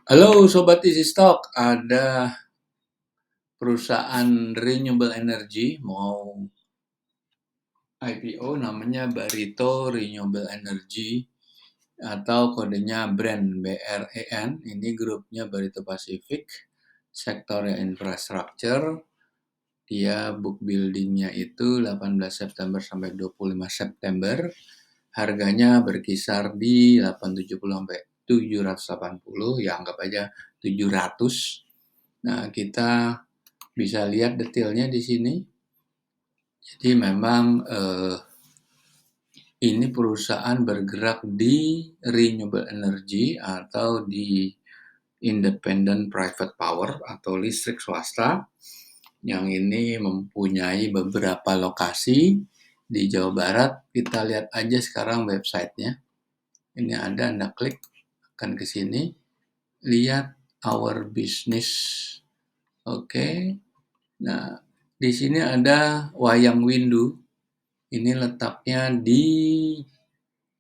Halo Sobat Easy Stock, ada perusahaan renewable energy mau IPO namanya Barito Renewable Energy atau kodenya BRAN, BREN. Ini grupnya Barito Pacific, sektornya infrastructure. Dia book buildingnya itu 18 September sampai 25 September. Harganya berkisar di 870 sampai 780, ya anggap aja 700. Nah, kita bisa lihat detailnya di sini. Jadi memang ini perusahaan bergerak di renewable energy atau di independent private power atau listrik swasta. Yang ini mempunyai beberapa lokasi di Jawa Barat. Kita lihat aja sekarang websitenya. Ini ada, Anda klik akan ke sini. Lihat our business. Oke. Nah, di sini ada Wayang Windu. Ini letaknya di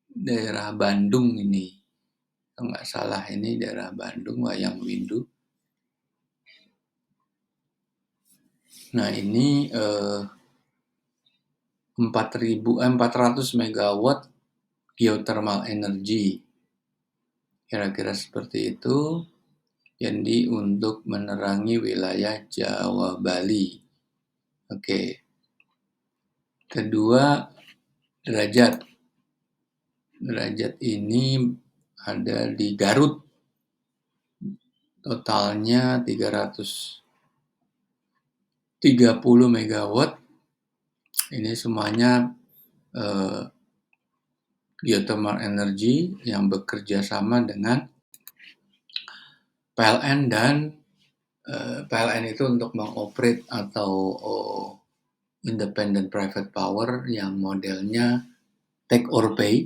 daerah Bandung ini. Kalau nggak salah ini daerah Bandung, Wayang Windu. Nah, ini 400 megawatt geothermal energy. Kira-kira seperti itu. Jadi untuk menerangi wilayah Jawa Bali. Oke. Kedua, derajat. Derajat ini ada di Garut. Totalnya 330 megawatt. Ini semuanya geothermal energy yang bekerja sama dengan PLN dan PLN itu untuk mengoperate atau independent private power yang modelnya take or pay.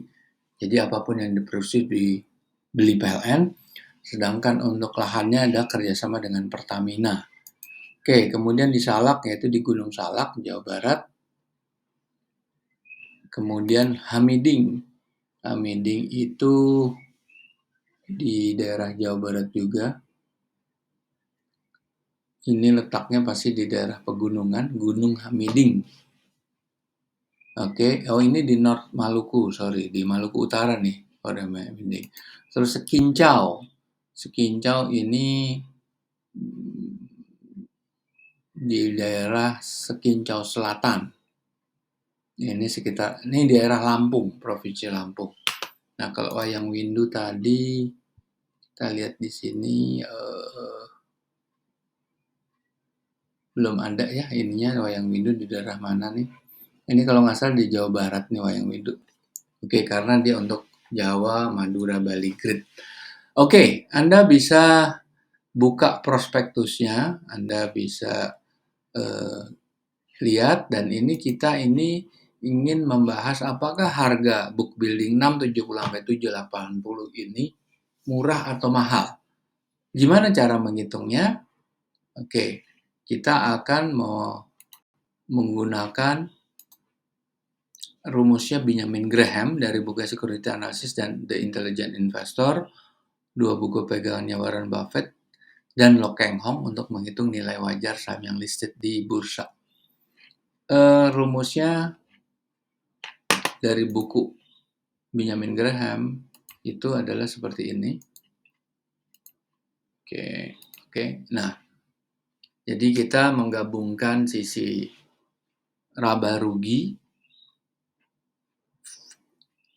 Jadi apapun yang diproduksi dibeli PLN, sedangkan untuk lahannya ada kerjasama dengan Pertamina. Oke, kemudian di Salak, yaitu di Gunung Salak, Jawa Barat. Kemudian Hamiding. Hamiding itu di daerah Jawa Barat juga. Ini letaknya pasti di daerah pegunungan, Gunung Hamiding. Oke, oh ini di North Maluku, di Maluku Utara nih, Hamiding. Terus Sekincau. Sekincau ini di daerah Sekincau Selatan. Ini daerah Lampung, Provinsi Lampung. Nah, kalau Wayang Windu tadi kita lihat di sini belum ada ya ininya Wayang Windu di daerah mana nih. Ini kalau nggak salah di Jawa Barat nih Wayang Windu. Oke, karena dia untuk Jawa, Madura, Bali Grid. Oke, Anda bisa buka prospektusnya, Anda bisa lihat, dan ini kita ingin membahas apakah harga book building 670 sampai 780 ini murah atau mahal. Gimana cara menghitungnya? Oke, kita akan menggunakan rumusnya Benjamin Graham dari buku Security Analysis dan The Intelligent Investor, 2 buku pegangannya Warren Buffett, dan Lo Keng Hong untuk menghitung nilai wajar saham yang listed di bursa. Rumusnya dari buku Benjamin Graham itu adalah seperti ini. Oke. Nah, jadi kita menggabungkan sisi laba rugi,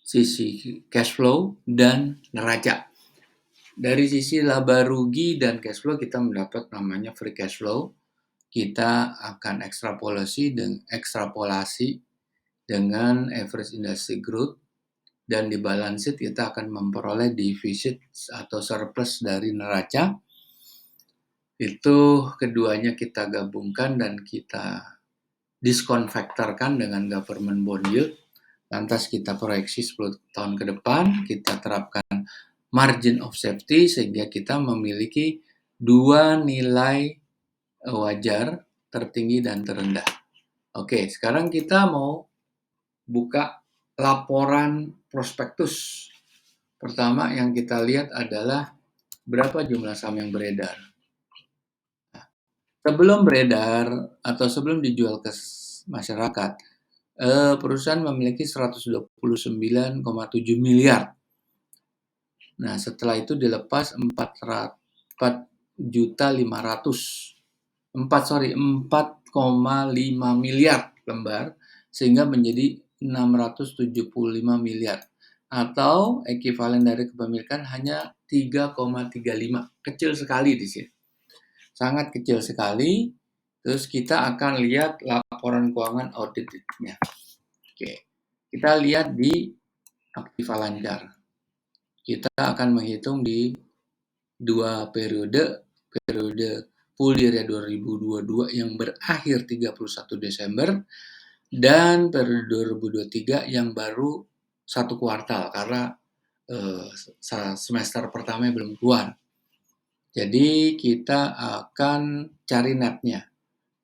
sisi cash flow, dan neraca. Dari sisi laba rugi dan cash flow kita mendapat namanya free cash flow. Kita akan ekstrapolasi dengan average industry growth, dan di balance sheet kita akan memperoleh defisit atau surplus dari neraca. Itu keduanya kita gabungkan dan kita diskonvektorkan dengan government bond yield. Lantas kita proyeksi 10 tahun ke depan, kita terapkan margin of safety sehingga kita memiliki dua nilai wajar, tertinggi dan terendah. Oke, sekarang kita mau buka laporan prospektus. Pertama yang kita lihat adalah berapa jumlah saham yang beredar. Sebelum beredar atau sebelum dijual ke masyarakat, perusahaan memiliki 129,7 miliar. Nah, setelah itu dilepas 4,5 miliar lembar, sehingga menjadi 675 miliar. Atau ekivalen dari kepemilikan hanya 3,35. Kecil sekali di sini. Sangat kecil sekali. Terus kita akan lihat laporan keuangan auditnya. Oke. Kita lihat di aktiva lancar. Kita akan menghitung di 2 periode full year 2022 yang berakhir 31 Desember dan periode 2023 yang baru 1 kuartal karena semester pertama belum keluar. Jadi kita akan cari netnya.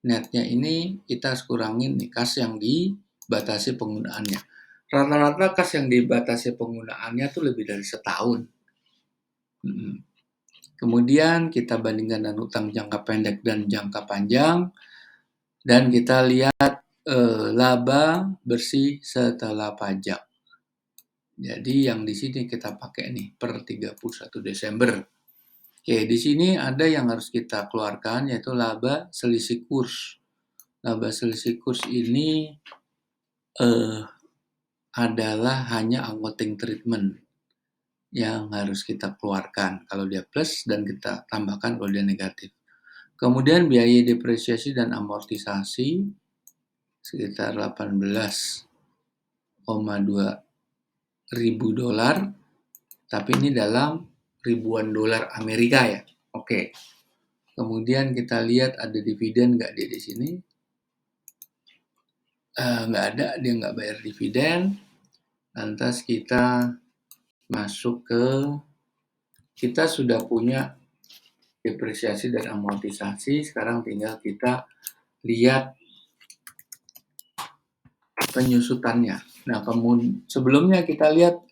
Netnya ini kita harus kurangin nih kas yang dibatasi penggunaannya. Rata-rata kas yang dibatasi penggunaannya tuh lebih dari setahun. Kemudian kita bandingkan dengan utang jangka pendek dan jangka panjang, dan kita lihat laba bersih setelah pajak. Jadi yang di sini kita pakai nih per 31 Desember. Oke, di sini ada yang harus kita keluarkan yaitu laba selisih kurs. Laba selisih kurs ini adalah hanya accounting treatment yang harus kita keluarkan kalau dia plus dan kita tambahkan kalau dia negatif. Kemudian biaya depresiasi dan amortisasi sekitar 18,2 ribu dolar, tapi ini dalam ribuan dolar Amerika ya. Oke. Kemudian kita lihat ada dividen nggak dia di sini? Nggak ada, dia nggak bayar dividen. Lantas kita masuk ke, kita sudah punya depresiasi dan amortisasi, sekarang tinggal kita lihat penyusutannya. Nah, sebelumnya kita lihat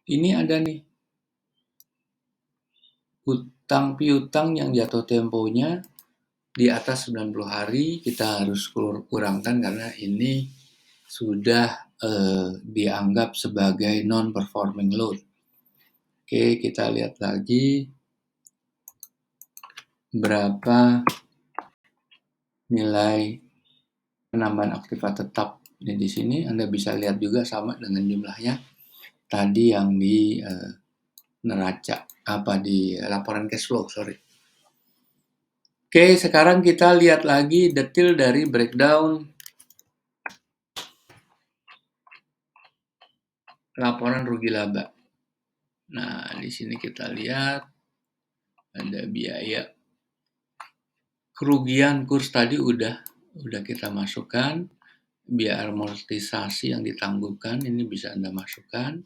ini ada nih hutang piutang yang jatuh temponya di atas 90 hari kita harus kurangkan karena ini sudah dianggap sebagai non-performing loan. Oke, kita lihat lagi berapa nilai penambahan aktiva tetap. Ini di sini Anda bisa lihat juga sama dengan jumlahnya tadi yang di neraca, di laporan cash flow, sorry. Oke, sekarang kita lihat lagi detail dari breakdown laporan rugi laba. Nah, di sini kita lihat ada biaya kerugian kurs tadi udah kita masukkan. Biaya amortisasi yang ditangguhkan ini bisa Anda masukkan.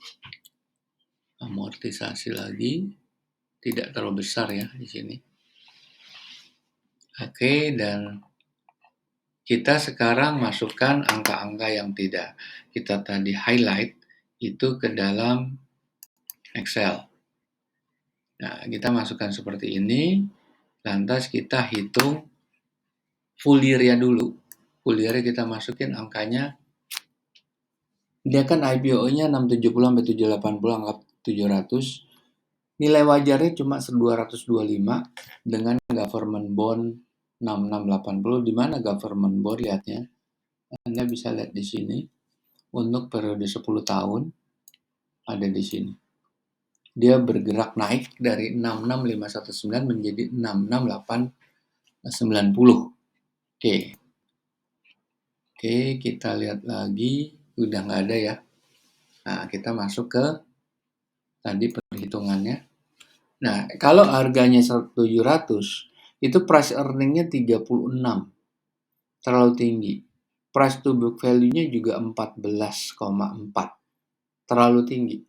Amortisasi lagi tidak terlalu besar ya di sini. Oke, dan kita sekarang masukkan angka-angka yang tidak kita tadi highlight itu ke dalam Excel. Nah, kita masukkan seperti ini, lantas kita hitung full year-nya dulu. Full year-nya kita masukin angkanya, dia kan IPO-nya 670 sampai 780, anggap 700. Nilai wajarnya cuma 225 dengan government bond 6680. Di mana government bond lihatnya? Anda bisa lihat di sini. Untuk periode 10 tahun ada di sini. Dia bergerak naik dari 66519 menjadi 66890. Oke, kita lihat lagi. Udah nggak ada ya. Nah, kita masuk ke tadi perhitungannya. Nah, kalau harganya 700, itu price earning-nya 36. Terlalu tinggi. Price to book value-nya juga 14,4. Terlalu tinggi.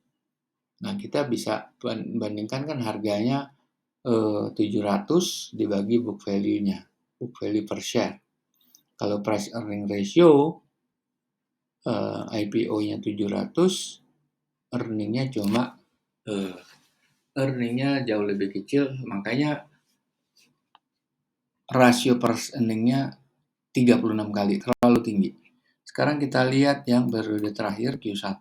Nah, kita bisa bandingkan kan harganya 700 dibagi book value-nya. Book value per share. Kalau price earning ratio IPO-nya 700, earning-nya cuma earning-nya jauh lebih kecil, makanya rasio price earning-nya 36 kali, terlalu tinggi. Sekarang kita lihat yang periode terakhir Q1.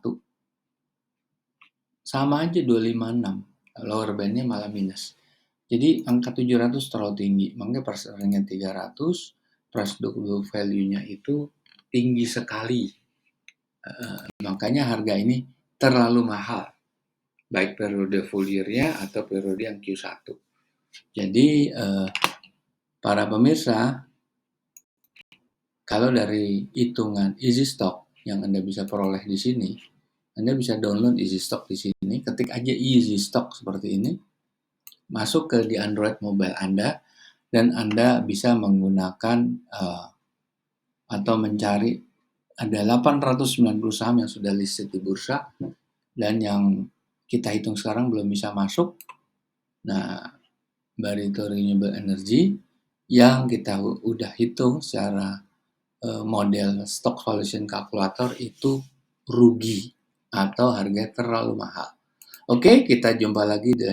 Sama aja 256, lower band-nya malah minus. Jadi angka 700 terlalu tinggi, makanya price earning-nya 300, price book value-nya itu tinggi sekali. Makanya harga ini terlalu mahal, baik periode full year-nya atau periode yang Q1. Jadi para pemirsa, kalau dari hitungan easy stock yang Anda bisa peroleh di sini, Anda bisa download easy stock di sini, ketik aja easy stock seperti ini, masuk ke di Android mobile Anda, dan Anda bisa menggunakan atau mencari ada 890 saham yang sudah listed di bursa, dan yang kita hitung sekarang belum bisa masuk. Nah, Barito Renewable Energy yang kita udah hitung secara model stock valuation calculator itu rugi atau harga terlalu mahal. Oke, kita jumpa lagi dengan